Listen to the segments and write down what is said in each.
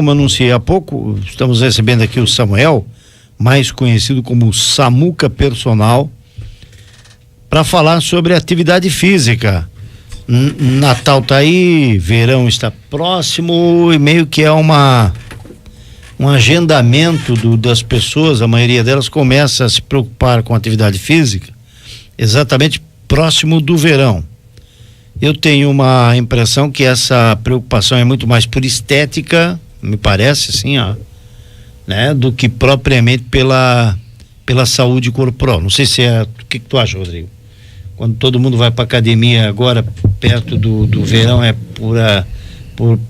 Como anunciei há pouco, estamos recebendo aqui o Samuel, mais conhecido como Samuca Personal, para falar sobre atividade física. Natal tá aí, verão está próximo e meio que é um agendamento das pessoas, a maioria delas começa a se preocupar com atividade física exatamente próximo do verão. Eu tenho uma impressão que essa preocupação é muito mais por estética, me parece assim, né, do que propriamente pela saúde corporal. Não sei se é, o que tu acha, Rodrigo? Quando todo mundo vai para academia agora, perto do verão, é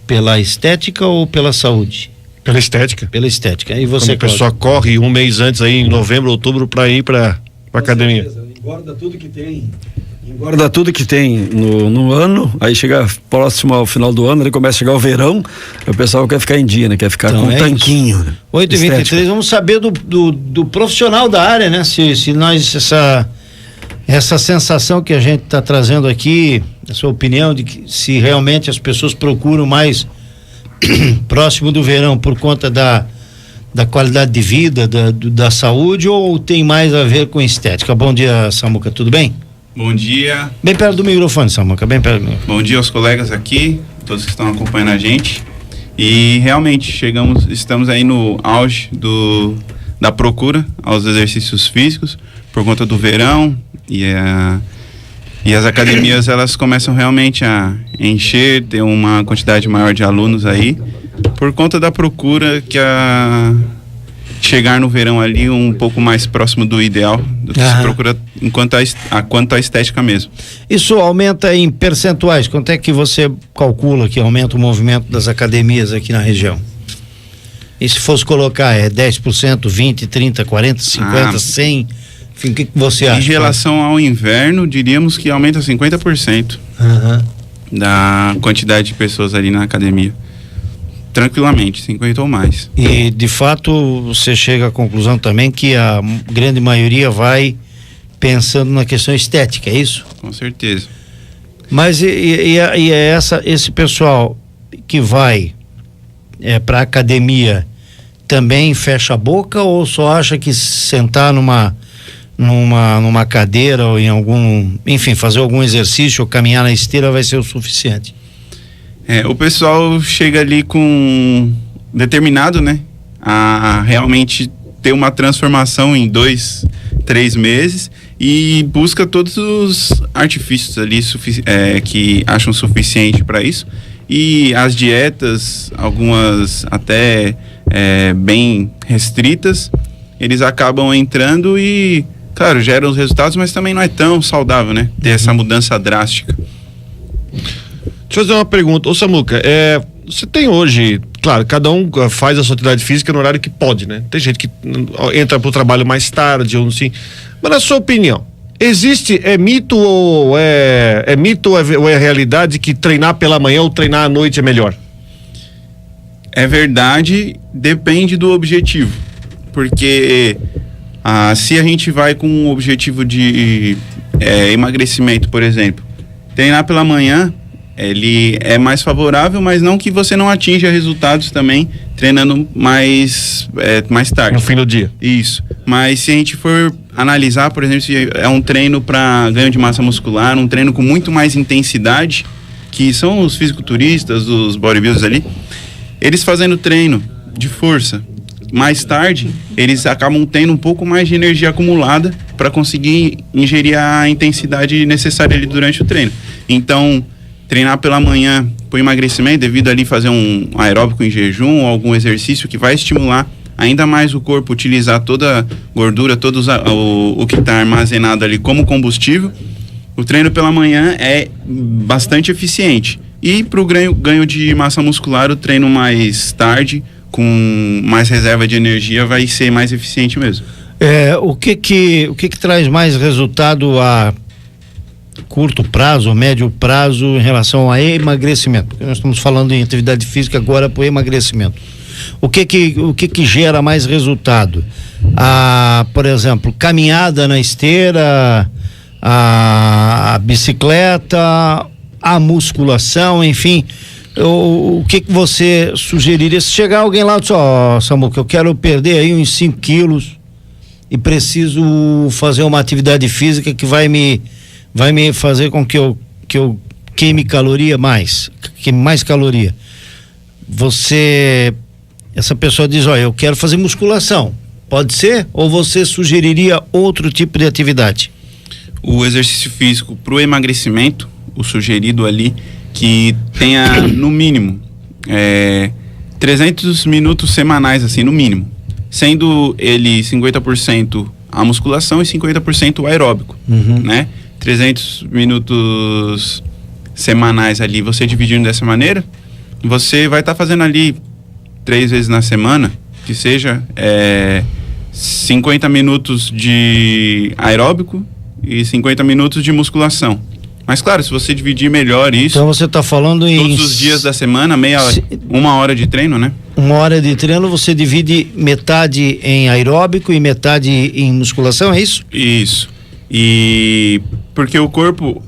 pela estética ou pela saúde? Pela estética. Pela estética. E você, quando a pessoa corre um mês antes aí, em novembro, outubro, para ir para academia. Certeza. Engorda tudo que tem no ano, aí chega próximo ao final do ano, ele começa a chegar o verão, o pessoal quer ficar em dia, né? Quer ficar então, com um tanquinho. 8h23, vamos saber do profissional da área, né? Se nós, essa sensação que a gente está trazendo aqui, a sua opinião de que se realmente as pessoas procuram mais próximo do verão por conta da qualidade de vida, da saúde, ou tem mais a ver com estética? Bom dia, Samuca, tudo bem? Bom dia. Bem perto do microfone, Samuca, bem perto do microfone. Bom dia aos colegas aqui, todos que estão acompanhando a gente. E realmente estamos aí no auge da procura aos exercícios físicos por conta do verão e as academias elas começam realmente a encher, ter uma quantidade maior de alunos aí por conta da procura que chegar no verão ali um pouco mais próximo do ideal do que se procura quanto à estética mesmo. Isso aumenta em percentuais? Quanto é que você calcula que aumenta o movimento das academias aqui na região? E se fosse colocar, 10%, 20%, 30%, 40%, 50%, 100%? Enfim, o que você acha? Em relação ao inverno, diríamos que aumenta 50% da quantidade de pessoas ali na academia. Tranquilamente, 50 ou mais. E de fato você chega à conclusão também que a grande maioria vai pensando na questão estética, é isso? Com certeza. Mas esse pessoal que vai para a academia também fecha a boca ou só acha que sentar numa cadeira ou enfim, fazer algum exercício ou caminhar na esteira vai ser o suficiente? O pessoal chega ali determinado, né, a realmente ter uma transformação em 2-3 meses e busca todos os artifícios ali que acham suficiente para isso. E as dietas, algumas até bem restritas, eles acabam entrando e, claro, geram os resultados, mas também não é tão saudável, né, ter essa mudança drástica. Deixa eu fazer uma pergunta. Ô Samuca, você tem hoje, claro, cada um faz a sua atividade física no horário que pode, né? Tem gente que entra pro trabalho mais tarde ou assim. Mas na sua opinião, é mito ou é realidade que treinar pela manhã ou treinar à noite é melhor? É verdade, depende do objetivo. Porque se a gente vai com um objetivo de emagrecimento, por exemplo, treinar pela manhã ele é mais favorável, mas não que você não atinja resultados também treinando mais tarde. No fim do dia. Isso. Mas se a gente for analisar, por exemplo, se é um treino para ganho de massa muscular, um treino com muito mais intensidade, que são os fisiculturistas, os bodybuilders ali, eles fazendo treino de força mais tarde, eles acabam tendo um pouco mais de energia acumulada para conseguir ingerir a intensidade necessária ali durante o treino. Então, treinar pela manhã para emagrecimento, devido ali fazer um aeróbico em jejum ou algum exercício que vai estimular ainda mais o corpo, utilizar toda a gordura, todo o que está armazenado ali como combustível, o treino pela manhã é bastante eficiente. E para o ganho de massa muscular, o treino mais tarde, com mais reserva de energia, vai ser mais eficiente mesmo. O que traz mais resultado a curto prazo, médio prazo em relação a emagrecimento? Porque nós estamos falando em atividade física agora por emagrecimento. O que gera mais resultado? Por exemplo, caminhada na esteira, a bicicleta, a musculação, enfim, O que você sugeriria? Se chegar alguém lá e dizer, Samuca, eu quero perder aí uns 5 quilos e preciso fazer uma atividade física que vai me fazer com que eu queime mais caloria. Essa pessoa diz, eu quero fazer musculação. Pode ser? Ou você sugeriria outro tipo de atividade? O exercício físico para o emagrecimento, o sugerido ali, que tenha no mínimo 300 minutos semanais, assim, no mínimo. Sendo ele 50% a musculação e 50% o aeróbico, né? 300 minutos semanais ali, você dividindo dessa maneira, você vai estar fazendo ali 3 vezes na semana, que seja 50 minutos de aeróbico e 50 minutos de musculação. Mas claro, se você dividir melhor isso... Então você está falando em... Todos os dias da semana, 1 hora de treino, né? 1 hora de treino, você divide metade em aeróbico e metade em musculação, é isso? Isso. E porque o corpo,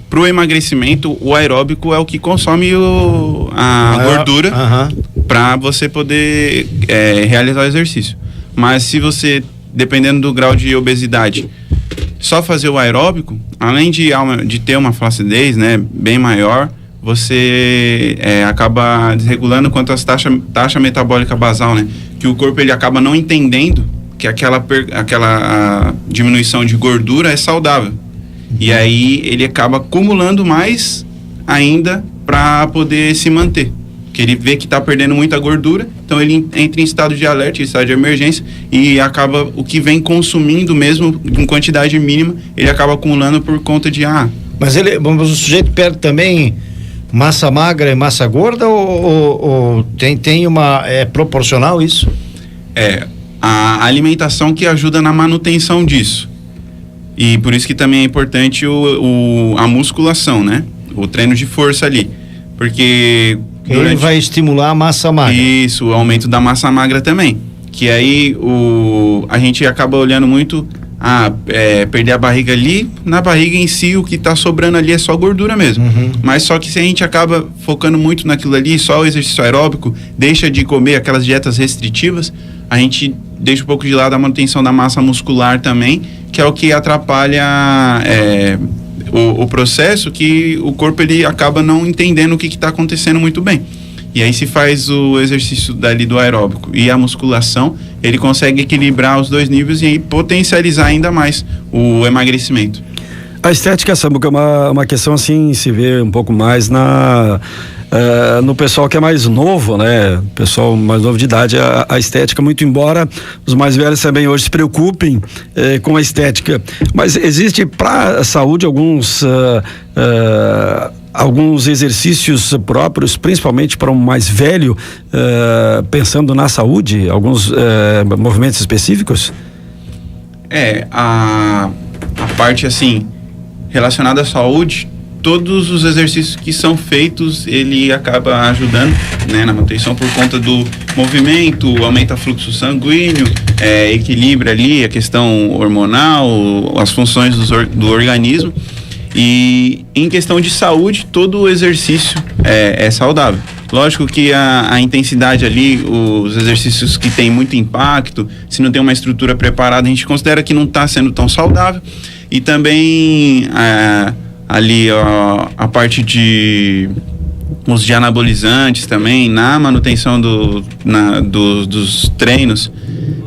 pro emagrecimento, o aeróbico é o que consome a gordura para você poder realizar o exercício. Mas se você, dependendo do grau de obesidade, só fazer o aeróbico, além de ter uma flacidez, né, bem maior, você acaba desregulando quanto às taxa metabólica basal, né? Que o corpo ele acaba não entendendo que aquela diminuição de gordura é saudável. E aí ele acaba acumulando mais ainda para poder se manter. Porque ele vê que está perdendo muita gordura, então ele entra em estado de alerta, em estado de emergência, e acaba o que vem consumindo mesmo em quantidade mínima, ele acaba acumulando por conta de Mas o sujeito perde também massa magra e massa gorda ou tem uma proporcional isso? A alimentação que ajuda na manutenção disso. E por isso que também é importante a musculação, né? O treino de força ali. Porque ele vai estimular a massa magra. Isso, o aumento da massa magra também. Que aí a gente acaba olhando muito, perder a barriga ali, na barriga em si o que está sobrando ali é só gordura mesmo. Mas só que se a gente acaba focando muito naquilo ali, só o exercício aeróbico, deixa de comer aquelas dietas restritivas, a gente deixa um pouco de lado a manutenção da massa muscular também, que é o que atrapalha o processo, que o corpo ele acaba não entendendo o que está acontecendo muito bem. E aí se faz o exercício dali do aeróbico e a musculação, ele consegue equilibrar os 2 níveis e aí potencializar ainda mais o emagrecimento. A estética, Samuca, é uma questão assim, se vê um pouco mais no pessoal que é mais novo, né? Pessoal mais novo de idade, a estética, muito embora os mais velhos também hoje se preocupem com a estética. Mas existe para a saúde alguns exercícios próprios, principalmente para um mais velho, pensando na saúde, alguns movimentos específicos? A parte assim relacionada à saúde, todos os exercícios que são feitos, ele acaba ajudando, né, na manutenção por conta do movimento, aumenta o fluxo sanguíneo, equilibra ali a questão hormonal, as funções do organismo. E em questão de saúde, todo o exercício é saudável. Lógico que a intensidade ali, os exercícios que tem muito impacto, se não tem uma estrutura preparada, a gente considera que não está sendo tão saudável. E também ali a parte de uso de anabolizantes também, na manutenção dos treinos,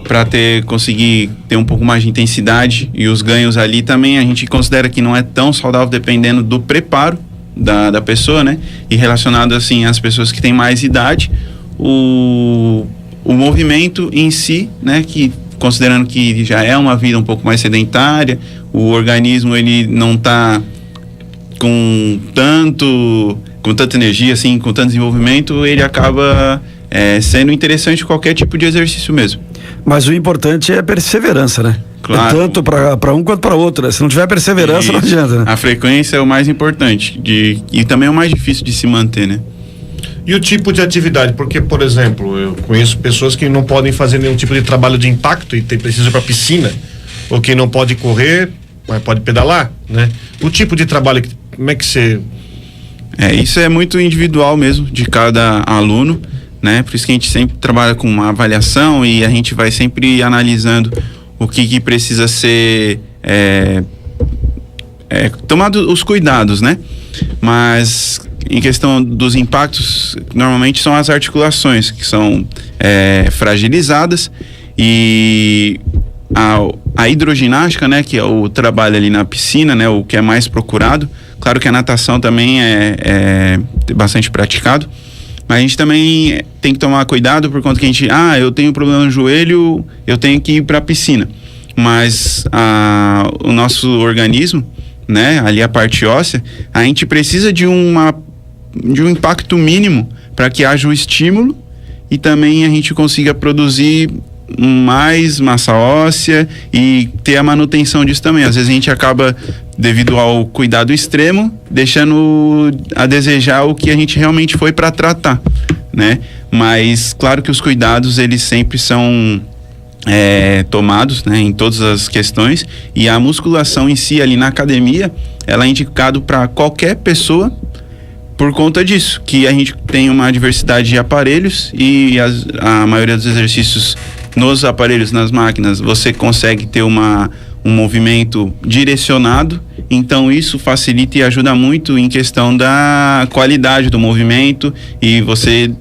para conseguir ter um pouco mais de intensidade, e os ganhos ali também a gente considera que não é tão saudável, dependendo do preparo da pessoa, né? E relacionado assim às pessoas que têm mais idade, o movimento em si, né? Que considerando que já é uma vida um pouco mais sedentária, o organismo ele não está com tanta energia, assim, com tanto desenvolvimento, ele acaba sendo interessante qualquer tipo de exercício mesmo. Mas o importante é a perseverança, né? Claro. Tanto para um quanto para outro. Se não tiver perseverança, não adianta, né? A frequência é o mais importante e também é o mais difícil de se manter, né? E o tipo de atividade? Porque, por exemplo, eu conheço pessoas que não podem fazer nenhum tipo de trabalho de impacto e precisam ir para piscina, ou que não pode correr, mas pode pedalar, né? O tipo de trabalho, como é que você... Isso é muito individual mesmo, de cada aluno, né? Por isso que a gente sempre trabalha com uma avaliação e a gente vai sempre analisando o que precisa ser tomado os cuidados, né? Mas em questão dos impactos, normalmente são as articulações que são fragilizadas, e a hidroginástica, né, que é o trabalho ali na piscina, né, o que é mais procurado. Claro que a natação também é bastante praticado, mas a gente também tem que tomar cuidado por conta que a gente, eu tenho problema no joelho, eu tenho que ir para a piscina. Mas o nosso organismo, né, ali a parte óssea, a gente precisa de um impacto mínimo para que haja o estímulo e também a gente consiga produzir mais massa óssea e ter a manutenção disso também. Às vezes a gente acaba, devido ao cuidado extremo, deixando a desejar o que a gente realmente foi para tratar, né? Mas claro que os cuidados, eles sempre são tomados, né, em todas as questões, e a musculação em si ali na academia, ela é indicado para qualquer pessoa por conta disso, que a gente tem uma diversidade de aparelhos e a maioria dos exercícios nos aparelhos, nas máquinas, você consegue ter um movimento direcionado, então isso facilita e ajuda muito em questão da qualidade do movimento, e você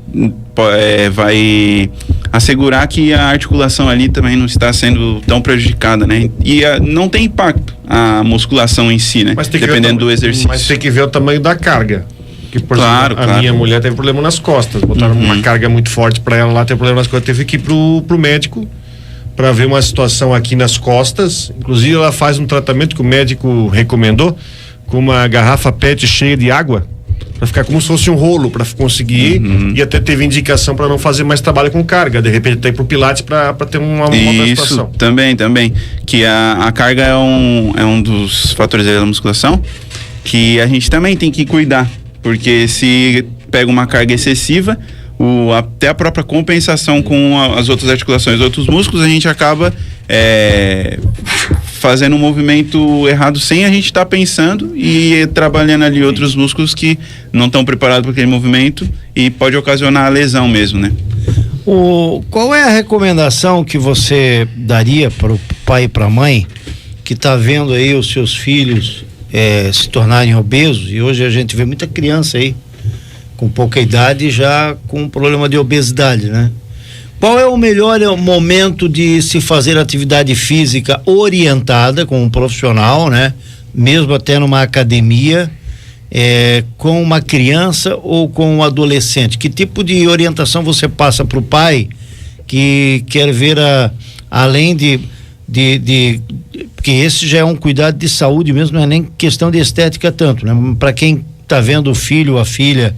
vai assegurar que a articulação ali também não está sendo tão prejudicada, né? E não tem impacto a musculação em si, né? Dependendo do exercício. Mas tem que ver o tamanho da carga. Que, por claro, exemplo, a minha mulher teve problema nas costas, botaram uma carga muito forte para ela lá, teve problema nas costas, teve que ir pro médico para ver uma situação aqui nas costas. Inclusive ela faz um tratamento que o médico recomendou, com uma garrafa PET cheia de água, para ficar como se fosse um rolo, para conseguir, e até teve indicação para não fazer mais trabalho com carga, de repente até ir pro pilates para ter uma outra situação. Isso, também, que a carga é um dos fatores da musculação que a gente também tem que cuidar, porque se pega uma carga excessiva, até a própria compensação com as outras articulações, outros músculos, a gente acaba fazendo um movimento errado sem a gente estar pensando e trabalhando ali outros músculos que não estão preparados para aquele movimento e pode ocasionar a lesão mesmo, né? Qual é a recomendação que você daria para o pai e para a mãe que está vendo aí os seus filhos se tornarem obesos? E hoje a gente vê muita criança aí com pouca idade já com problema de obesidade, né? Qual é o melhor momento de se fazer atividade física orientada com um profissional, né? Mesmo até numa academia, com uma criança ou com um adolescente? Que tipo de orientação você passa para o pai que quer ver além de porque esse já é um cuidado de saúde mesmo, não é nem questão de estética tanto, né? Para quem está vendo o filho ou a filha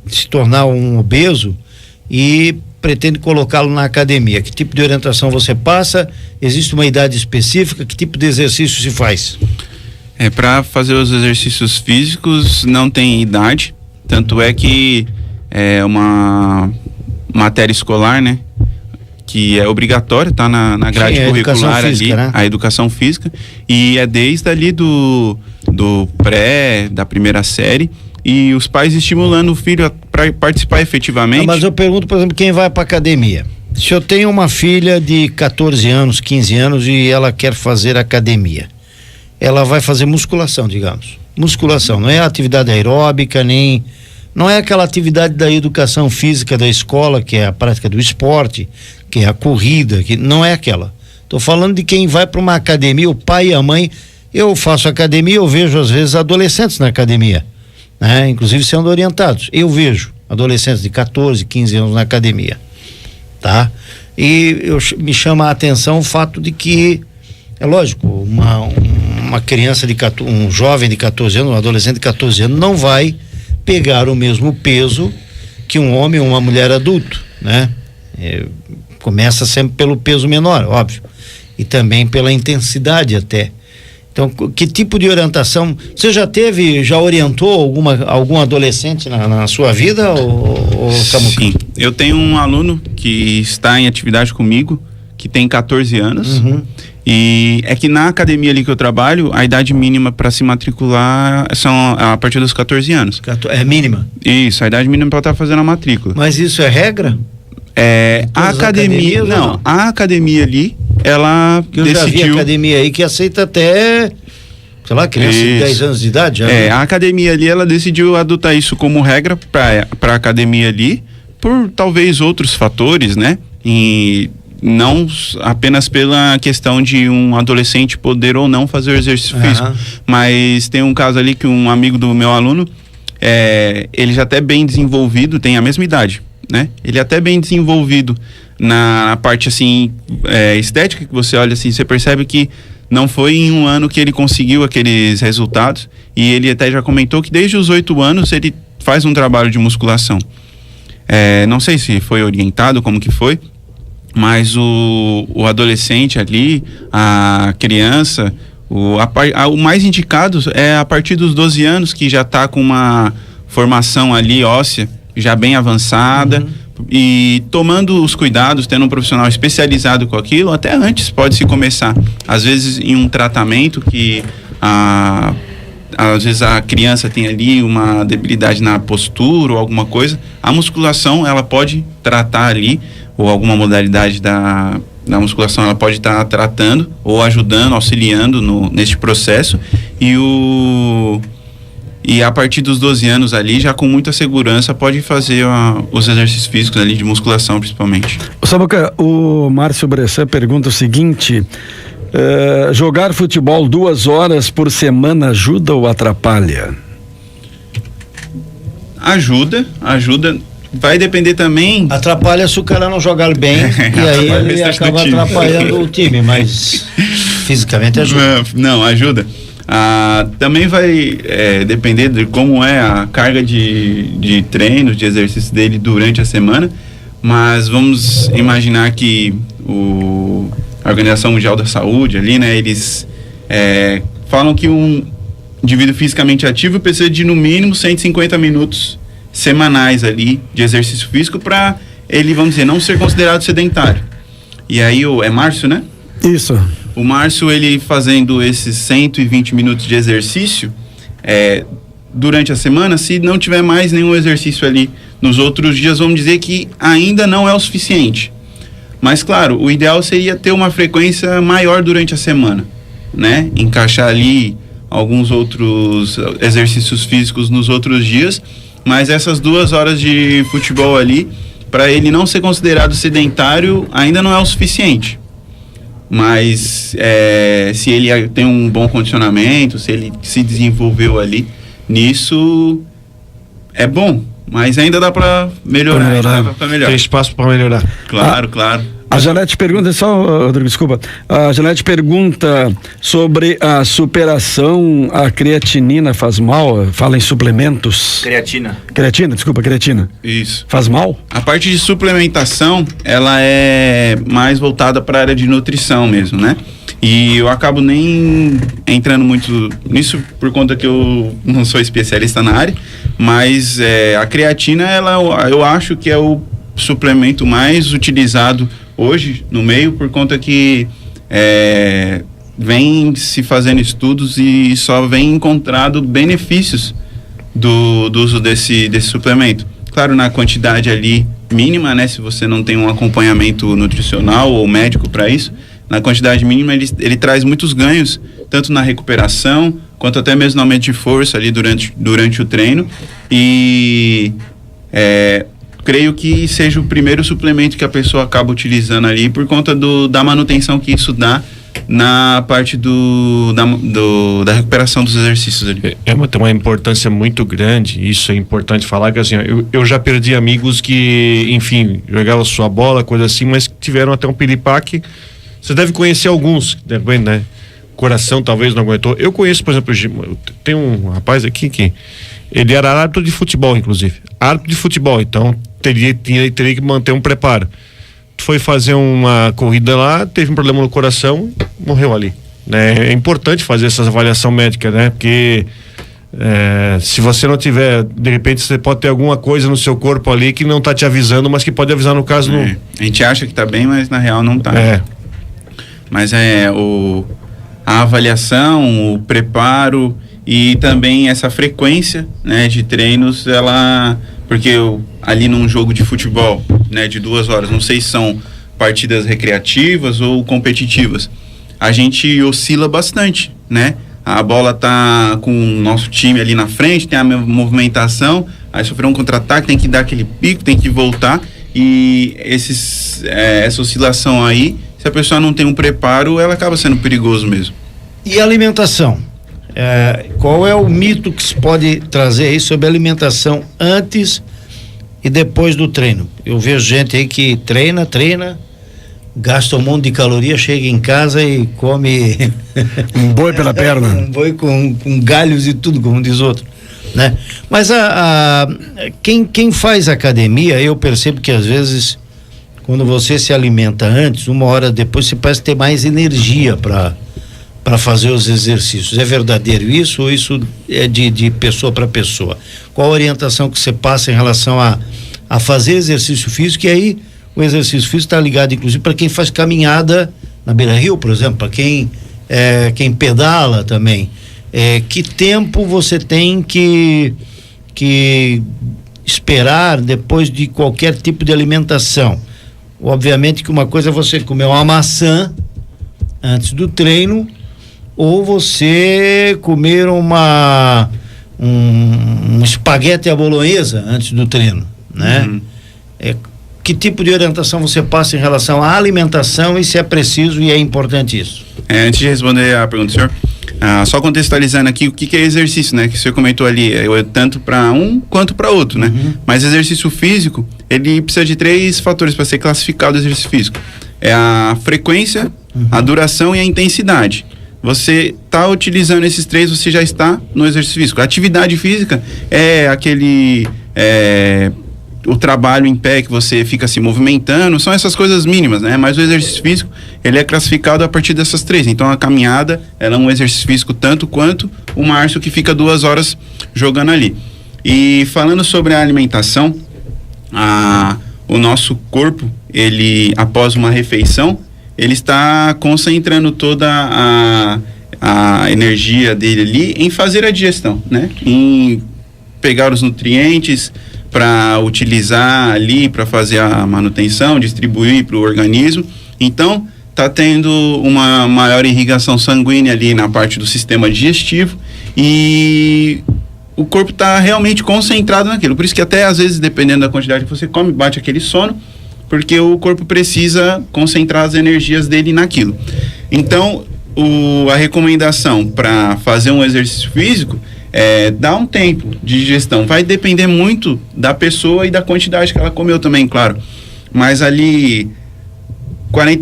se tornar um obeso e pretende colocá-lo na academia, que tipo de orientação você passa? Existe uma idade específica? Que tipo de exercício se faz? Para fazer os exercícios físicos não tem idade, tanto é que é uma matéria escolar, né, que é obrigatória, tá na grade curricular física, ali, né? A educação física, e é desde ali do pré, da primeira série, e os pais estimulando o filho para participar efetivamente. Mas eu pergunto, por exemplo, quem vai para academia? Se eu tenho uma filha de 14 anos, 15 anos e ela quer fazer academia, ela vai fazer musculação, digamos. Musculação, não é atividade aeróbica, não é aquela atividade da educação física da escola, que é a prática do esporte, que é a corrida, que não é aquela. Estou falando de quem vai para uma academia, o pai e a mãe. Eu faço academia, eu vejo às vezes adolescentes na academia, né? Inclusive sendo orientados. Eu vejo adolescentes de 14, 15 anos na academia, tá? E me chama a atenção o fato de que, é lógico, uma criança um jovem de 14 anos, um adolescente de 14 anos não vai pegar o mesmo peso que um homem ou uma mulher adulto, né? Começa sempre pelo peso menor, óbvio, e também pela intensidade até. Então, que tipo de orientação você já orientou algum adolescente na sua vida, ou Samuca? Sim, eu tenho um aluno que está em atividade comigo, que tem 14 anos, E é que na academia ali que eu trabalho, a idade mínima para se matricular são a partir dos 14 anos. É mínima? Isso, a idade mínima para estar fazendo a matrícula. Mas isso é regra? A academia, não, a academia ali, ela eu decidiu... já vi academia aí que aceita até, sei lá, criança de 10 anos de idade. Já, né? A academia ali, ela decidiu adotar isso como regra para a academia ali, por talvez outros fatores, né? E não apenas pela questão de um adolescente poder ou não fazer o exercício físico, mas tem um caso ali que um amigo do meu aluno, ele já até bem desenvolvido, tem a mesma idade, né? Ele é até bem desenvolvido na parte assim estética, que você olha assim, você percebe que não foi em um ano que ele conseguiu aqueles resultados, e ele até já comentou que desde os 8 anos ele faz um trabalho de musculação. Não sei se foi orientado, como que foi, mas o adolescente ali, a criança, o mais indicado é a partir dos 12 anos, que já está com uma formação ali óssea já bem avançada, e tomando os cuidados, tendo um profissional especializado com aquilo, até antes pode-se começar. Às vezes em um tratamento que às vezes a criança tem ali uma debilidade na postura ou alguma coisa, a musculação ela pode tratar ali, ou alguma modalidade da musculação ela pode estar tratando ou ajudando, auxiliando neste processo, e a partir dos 12 anos ali, já com muita segurança, pode fazer os exercícios físicos ali de musculação principalmente. Samuca, o Márcio Bressan pergunta o seguinte: jogar futebol 2 horas por semana ajuda ou atrapalha? Ajuda. Vai depender também. Atrapalha se o cara não jogar bem e aí ele acaba atrapalhando o time, mas fisicamente ajuda. Não, ajuda. Também vai depender de como é a carga de treino, de exercício dele durante a semana, mas vamos imaginar que a Organização Mundial da Saúde ali, né, eles falam que um indivíduo fisicamente ativo precisa de no mínimo 150 minutos semanais ali de exercício físico para ele, vamos dizer, não ser considerado sedentário. E aí é Márcio, né? Isso. O Márcio, ele fazendo esses 120 minutos de exercício durante a semana, se não tiver mais nenhum exercício ali nos outros dias, vamos dizer que ainda não é o suficiente. Mas claro, o ideal seria ter uma frequência maior durante a semana, né? Encaixar ali alguns outros exercícios físicos nos outros dias, mas essas 2 horas de futebol ali, para ele não ser considerado sedentário, ainda não é o suficiente. Mas se ele tem um bom condicionamento, se ele se desenvolveu ali nisso, é bom, mas ainda dá para melhorar. Tem espaço para melhorar. Claro. A Janete pergunta, Rodrigo, desculpa. A Janete pergunta sobre a superação, a creatinina faz mal? Fala em suplementos. Creatina. Creatina. Isso. Faz mal? A parte de suplementação, ela é mais voltada para a área de nutrição mesmo, né? E eu acabo nem entrando muito nisso por conta que eu não sou especialista na área, mas a creatina, eu acho que é o suplemento mais utilizado hoje no meio, por conta que vem se fazendo estudos e só vem encontrado benefícios do uso desse suplemento. Claro, na quantidade ali mínima, né? Se você não tem um acompanhamento nutricional ou médico para isso, na quantidade mínima ele traz muitos ganhos, tanto na recuperação, quanto até mesmo no aumento de força ali durante o treino. E creio que seja o primeiro suplemento que a pessoa acaba utilizando ali, por conta da manutenção que isso dá na parte da recuperação dos exercícios ali. Tem uma importância muito grande, isso é importante falar, que assim, eu já perdi amigos que, enfim, jogavam sua bola, coisa assim, mas tiveram até um piripaque. Você deve conhecer alguns, né? Coração talvez não aguentou. Eu conheço, por exemplo, tem um rapaz aqui que ele era árbitro de futebol, inclusive. Árbitro de futebol, então teria que manter um preparo. Foi fazer uma corrida lá, teve um problema no coração, morreu ali, né? É importante fazer essa avaliação médica, né? Porque se você não tiver, de repente você pode ter alguma coisa no seu corpo ali que não está te avisando, mas que pode avisar no caso. A gente acha que está bem, mas na real não está. mas a avaliação, o preparo e também essa frequência, né, de treinos, porque ali num jogo de futebol, né, de 2 horas, não sei se são partidas recreativas ou competitivas, a gente oscila bastante, né? A bola tá com o nosso time ali na frente, tem a movimentação, aí sofreu um contra-ataque, tem que dar aquele pico, tem que voltar, e essa oscilação aí, se a pessoa não tem um preparo, ela acaba sendo perigoso mesmo. E a alimentação? Qual é o mito que se pode trazer aí sobre a alimentação antes e depois do treino? Eu vejo gente aí que treina, gasta um monte de caloria, chega em casa e come um boi pela perna. Um boi com galhos e tudo, como diz outro, né? Mas quem faz academia, eu percebo que às vezes quando você se alimenta antes, 1 hora depois você parece ter mais energia para fazer os exercícios. É verdadeiro isso ou isso é de pessoa para pessoa? Qual a orientação que você passa em relação a fazer exercício físico? E aí o exercício físico está ligado inclusive para quem faz caminhada na Beira-Rio, por exemplo, para quem pedala também. Que tempo você tem que esperar depois de qualquer tipo de alimentação? Obviamente que uma coisa é você comer uma maçã antes do treino, ou você comer um espaguete à bolonhesa antes do treino, né? Uhum. Que tipo de orientação você passa em relação à alimentação e se é preciso e é importante isso? Antes de responder a pergunta do senhor, só contextualizando aqui o que é exercício, né? Que o senhor comentou ali, tanto para um quanto para outro, né? Uhum. Mas exercício físico, ele precisa de 3 fatores para ser classificado exercício físico. É a frequência, a duração e a intensidade. Você está utilizando esses 3, você já está no exercício físico. A atividade física é o trabalho em pé que você fica se movimentando, são essas coisas mínimas, né? Mas o exercício físico, ele é classificado a partir dessas 3. Então a caminhada, ela é um exercício físico tanto quanto o Márcio que fica 2 horas jogando ali. E falando sobre a alimentação, o nosso corpo, ele, após uma refeição, ele está concentrando toda a energia dele ali em fazer a digestão, né? Em pegar os nutrientes para utilizar ali, para fazer a manutenção, distribuir para o organismo. Então, está tendo uma maior irrigação sanguínea ali na parte do sistema digestivo e o corpo está realmente concentrado naquilo. Por isso que até às vezes, dependendo da quantidade que você come, bate aquele sono, porque o corpo precisa concentrar as energias dele naquilo. Então, a recomendação para fazer um exercício físico dá um tempo de digestão. Vai depender muito da pessoa e da quantidade que ela comeu também, claro. Mas ali,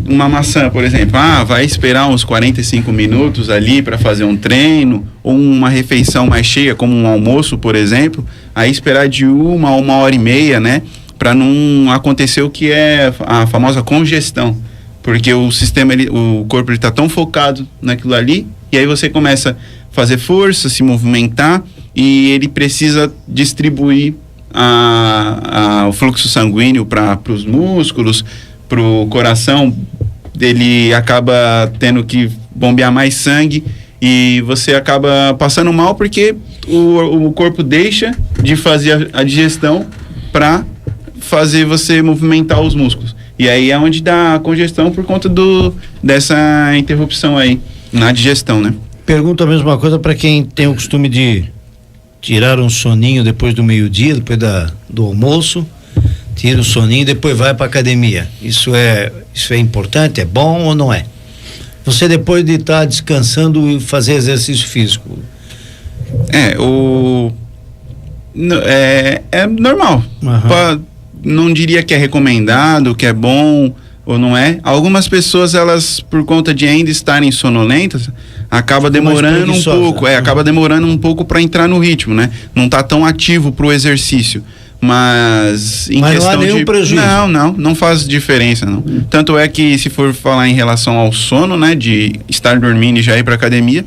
uma maçã, por exemplo, vai esperar uns 45 minutos ali para fazer um treino, ou uma refeição mais cheia, como um almoço, por exemplo, aí esperar de 1 a 1h30, né? Para não acontecer o que é a famosa congestão. Porque o sistema, o corpo está tão focado naquilo ali, e aí você começa a fazer força, se movimentar, e ele precisa distribuir o fluxo sanguíneo para os músculos, para o coração. Ele acaba tendo que bombear mais sangue e você acaba passando mal porque o corpo deixa de fazer a digestão para fazer você movimentar os músculos. E aí é onde dá a congestão por conta dessa interrupção aí na digestão, né? Pergunto a mesma coisa para quem tem o costume de tirar um soninho depois do meio-dia, depois do almoço, tira o soninho e depois vai para academia. Isso é importante? É bom ou não é? Você depois de estar descansando e fazer exercício físico? É normal. Uhum. Não diria que é recomendado, que é bom ou não é. Algumas pessoas, elas, por conta de ainda estarem sonolentas, acaba demorando um pouco, acaba demorando um pouco para entrar no ritmo, né? Não tá tão ativo pro exercício. Mas em questão não há nenhum prejuízo. Não faz diferença, não. Tanto é que se for falar em relação ao sono, né, de estar dormindo e já ir para academia,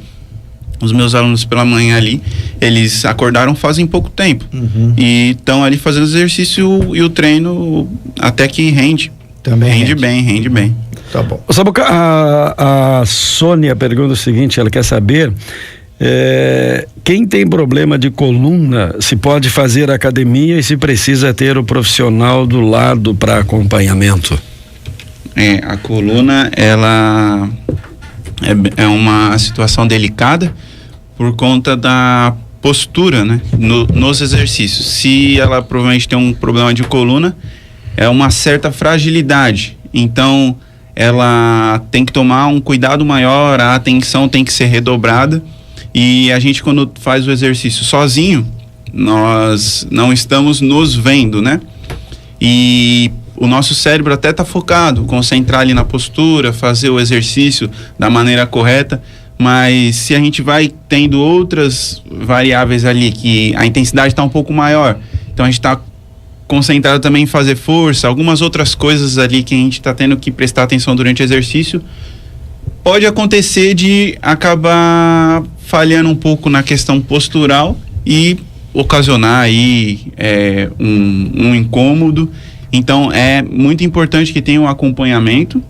os meus alunos pela manhã ali, eles acordaram fazem pouco tempo. Uhum. E estão ali fazendo exercício e o treino até que rende. Também rende bem. Tá bom. Samuca, a Sônia pergunta o seguinte, ela quer saber quem tem problema de coluna, se pode fazer academia e se precisa ter o profissional do lado para acompanhamento. A coluna, ela é uma situação delicada por conta da postura, né? Nos exercícios. Se ela provavelmente tem um problema de coluna, é uma certa fragilidade. Então, ela tem que tomar um cuidado maior, a atenção tem que ser redobrada. E a gente, quando faz o exercício sozinho, nós não estamos nos vendo, né? E o nosso cérebro até está focado, concentrar ali na postura, fazer o exercício da maneira correta, mas se a gente vai tendo outras variáveis ali, que a intensidade está um pouco maior, então a gente está concentrado também em fazer força, algumas outras coisas ali que a gente está tendo que prestar atenção durante o exercício, pode acontecer de acabar falhando um pouco na questão postural e ocasionar aí um incômodo. Então é muito importante que tenha um acompanhamento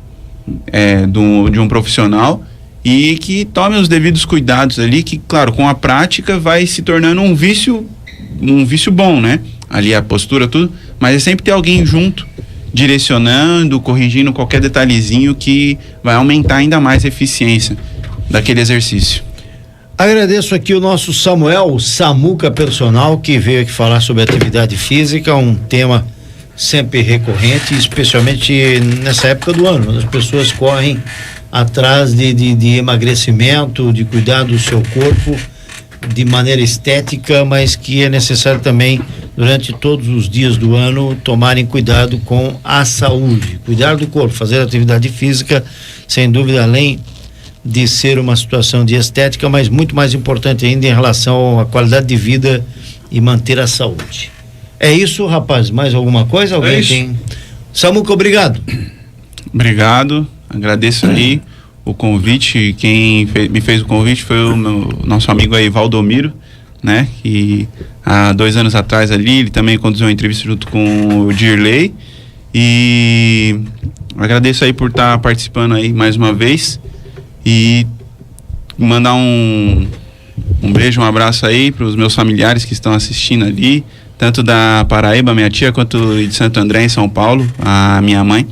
de um profissional e que tome os devidos cuidados ali, que claro, com a prática vai se tornando um vício bom, né? Ali a postura, tudo, mas é sempre ter alguém junto, direcionando, corrigindo qualquer detalhezinho que vai aumentar ainda mais a eficiência daquele exercício. Agradeço aqui o nosso Samuel, Samuca Personal, que veio aqui falar sobre atividade física, um tema sempre recorrente, especialmente nessa época do ano, as pessoas correm atrás de emagrecimento, de cuidar do seu corpo de maneira estética, mas que é necessário também, durante todos os dias do ano, tomarem cuidado com a saúde, cuidar do corpo, fazer atividade física, sem dúvida, além de ser uma situação de estética, mas muito mais importante ainda em relação à qualidade de vida e manter a saúde. É isso, rapaz, mais alguma coisa? Alguém tem? Samuca, obrigado. Obrigado, agradeço aí o convite. Quem me fez o convite foi o nosso amigo aí, Valdomiro, né? Que há 2 anos atrás ali, ele também conduziu uma entrevista junto com o Dirley. E agradeço aí por estar participando aí mais uma vez. E mandar um beijo, um abraço aí para os meus familiares que estão assistindo ali, tanto da Paraíba, minha tia, quanto de Santo André, em São Paulo, a minha mãe.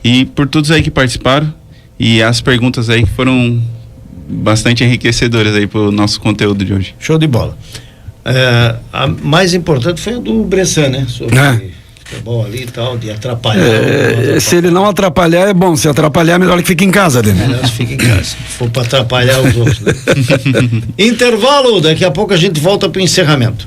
E por todos aí que participaram. E as perguntas aí que foram bastante enriquecedoras aí pro nosso conteúdo de hoje. Show de bola. A mais importante foi a do Bressan, né? Sobre futebol ali e tal, de atrapalhar. Se ele não atrapalhar, é bom. Se atrapalhar, melhor que fique em casa dele. Melhor que fique em casa. Se for para atrapalhar os outros, né? Intervalo, daqui a pouco a gente volta pro encerramento.